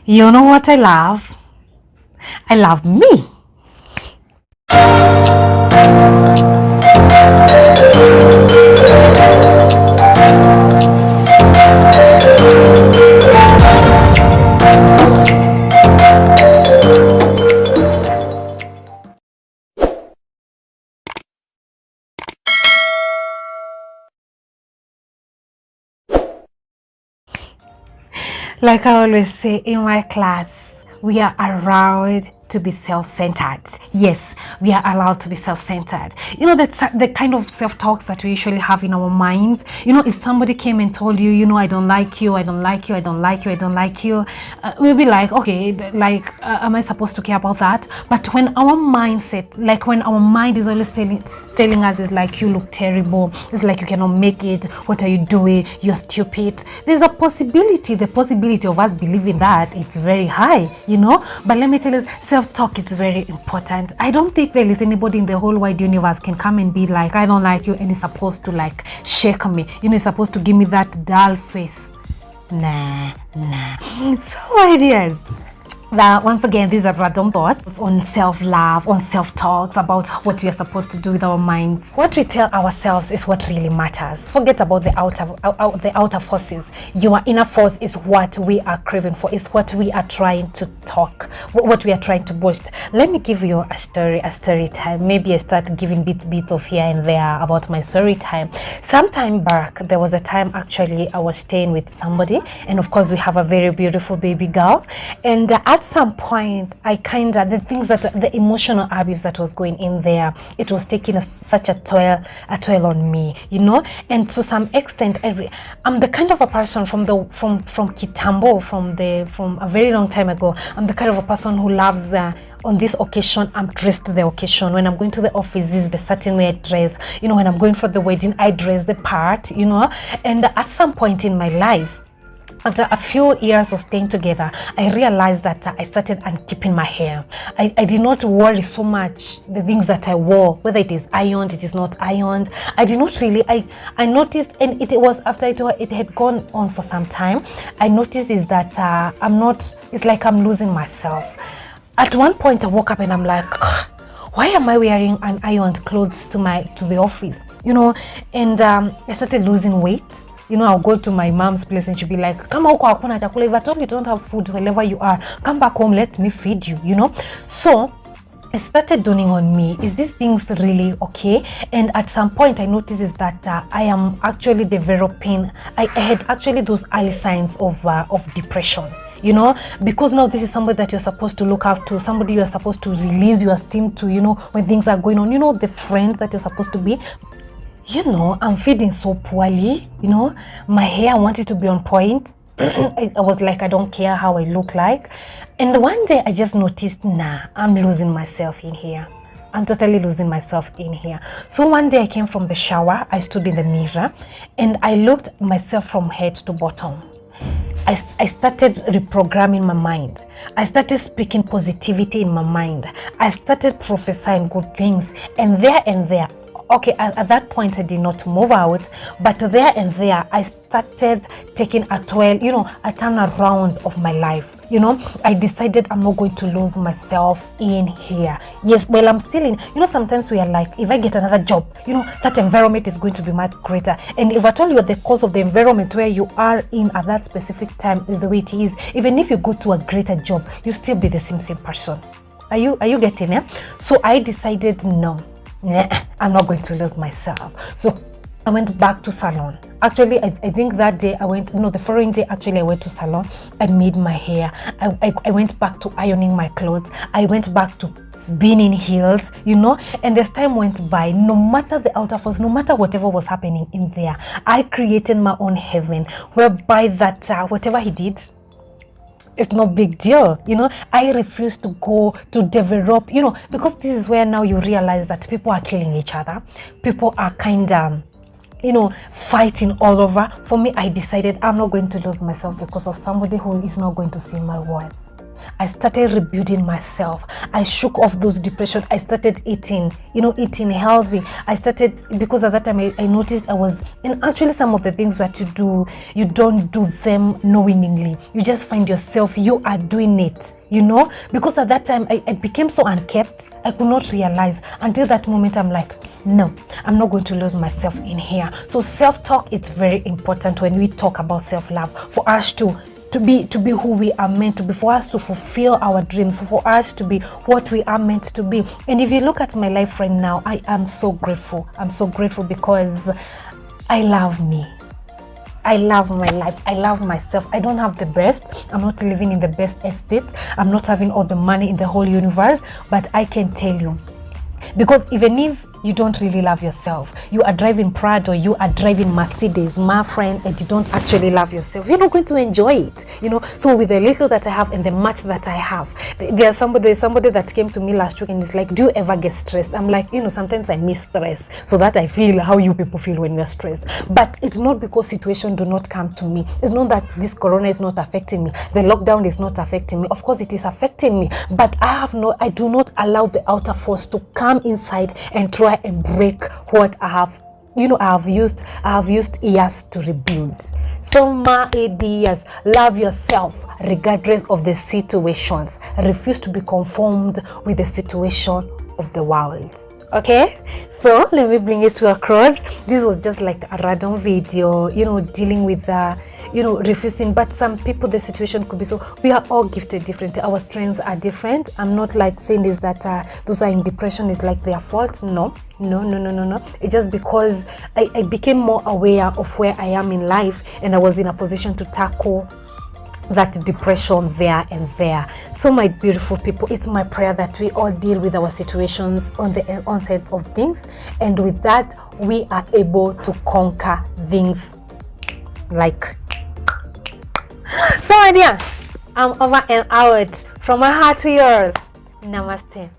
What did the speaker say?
You know what I love? I love me. Like I always say in my class, we are allowed to be self-centered. Yes, we are allowed to be self-centered. You know, that's the kind of self-talks that we usually have in our minds. You know, if somebody came and told you, you know, I don't like you, I don't like you, I don't like you, I don't like you, we'll be like, okay, like, am I supposed to care about that? But when our mindset, like when our mind is always telling us, it's like, you look terrible, it's like you cannot make it, what are you doing, you're stupid, there's a possibility, the possibility of us believing that it's very high, you know. But let me tell you, self-talk is very important. I don't think there is anybody in the whole wide universe can come and be like, I don't like you, and is supposed to like shake me, you know, is supposed to give me that dull face. Nah. So my dears, that once again, these are random thoughts on self-love, on self-talks, about what we are supposed to do with our minds. What we tell ourselves is what really matters. Forget about the outer forces. Your inner force is what we are craving for, is what we are trying to talk, what we are trying to boost. Let me give you a story time. Maybe I start giving bits of here and there about my story time. Sometime back, there was a time actually I was staying with somebody, and of course we have a very beautiful baby girl, and at some point the emotional abuse that was going in there, it was taking such a toll on me, you know. And to some extent, I'm the kind of a person from Kitambo, from a very long time ago. I'm the kind of a person who loves on this occasion, I'm dressed the occasion. When I'm going to the office, this is the certain way I dress. You know, when I'm going for the wedding, I dress the part, you know. And at some point in my life, after a few years of staying together, I realized that I started unkeeping my hair. I did not worry so much the things that I wore, whether it is ironed, it is not ironed. I did not really, I noticed, and it was after it had gone on for some time, I noticed is that it's like I'm losing myself. At one point I woke up and I'm like, why am I wearing unironed clothes to the office? You know, and I started losing weight. You know, I'll go to my mom's place and she'll be like, come huko hakuna chakula. If I told you don't have food wherever you are, come back home, let me feed you, you know. So it started dawning on me, is these things really okay? And at some point I noticed is that I am actually developing, I had actually those early signs of depression. You know, because now this is somebody that you're supposed to look up to, somebody you're supposed to release your steam to, you know, when things are going on, you know, the friend that you're supposed to be. You know, I'm feeding so poorly, you know, my hair, I want it to be on point. I was like, I don't care how I look like. And one day I just noticed, nah, I'm losing myself in here. I'm totally losing myself in here. So one day I came from the shower, I stood in the mirror and I looked myself from head to bottom. I started reprogramming my mind. I started speaking positivity in my mind. I started prophesying good things, and there, okay, at that point I did not move out, but there I started taking a turnaround of my life. You know, I decided I'm not going to lose myself in here. Yes, well, I'm still in, you know, sometimes we are like, if I get another job, you know, that environment is going to be much greater. And if I tell you the cause of the environment where you are in at that specific time is the way it is, even if you go to a greater job, you still be the same person. Are you getting it? So I decided, no. Nah, I'm not going to lose myself. So I went back to salon. Actually, I think that day the following day, actually, I went to salon. I made my hair. I went back to ironing my clothes. I went back to being in heels, you know. And as time went by, no matter the outer force, no matter whatever was happening in there, I created my own heaven, whereby that whatever he did, it's no big deal, you know. I refuse to go to develop, you know, because this is where now you realize that people are killing each other. People are kind of, you know, fighting all over. For me, I decided I'm not going to lose myself because of somebody who is not going to see my worth. I started rebuilding myself. I shook off those depression. I started eating, eating healthy. I started, because at that time I noticed I was, and actually some of the things that you do, you don't do them knowingly. You just find yourself, you are doing it, because at that time I became so unkept. I could not realize until that moment. I'm like, no, I'm not going to lose myself in here. So self-talk is very important when we talk about self-love, for us to be who we are meant to be, for us to fulfill our dreams, for us to be what we are meant to be. And if you look at my life right now, I am so grateful. I'm so grateful because I love me. I love my life. I love myself. I don't have the best. I'm not living in the best estate. I'm not having all the money in the whole universe, but I can tell you, because even if you don't really love yourself, you are driving Prado, you are driving Mercedes, my friend, and you don't actually love yourself, you're not going to enjoy it, So with the little that I have and the much that I have, there's somebody that came to me last week and is like, do you ever get stressed? I'm like, sometimes I miss stress so that I feel how you people feel when you're stressed. But it's not because situations do not come to me. It's not that this corona is not affecting me, the lockdown is not affecting me. Of course it is affecting me, but I do not allow the outer force to come inside and try and break what I have used years to rebuild. So my ideas, love yourself regardless of the situations. Refuse to be conformed with the situation of the world. Okay, so let me bring it to a close. This was just like a random video, dealing with refusing. But some people, the situation could be so. We are all gifted differently. Our strengths are different. I'm not like saying this that those are in depression is like their fault. No. It's just because I became more aware of where I am in life, and I was in a position to tackle that depression there and there. So my beautiful people, it's my prayer that we all deal with our situations on the onset of things, and with that we are able to conquer things. Like, so my dear, I'm over and out. From my heart to yours. Namaste.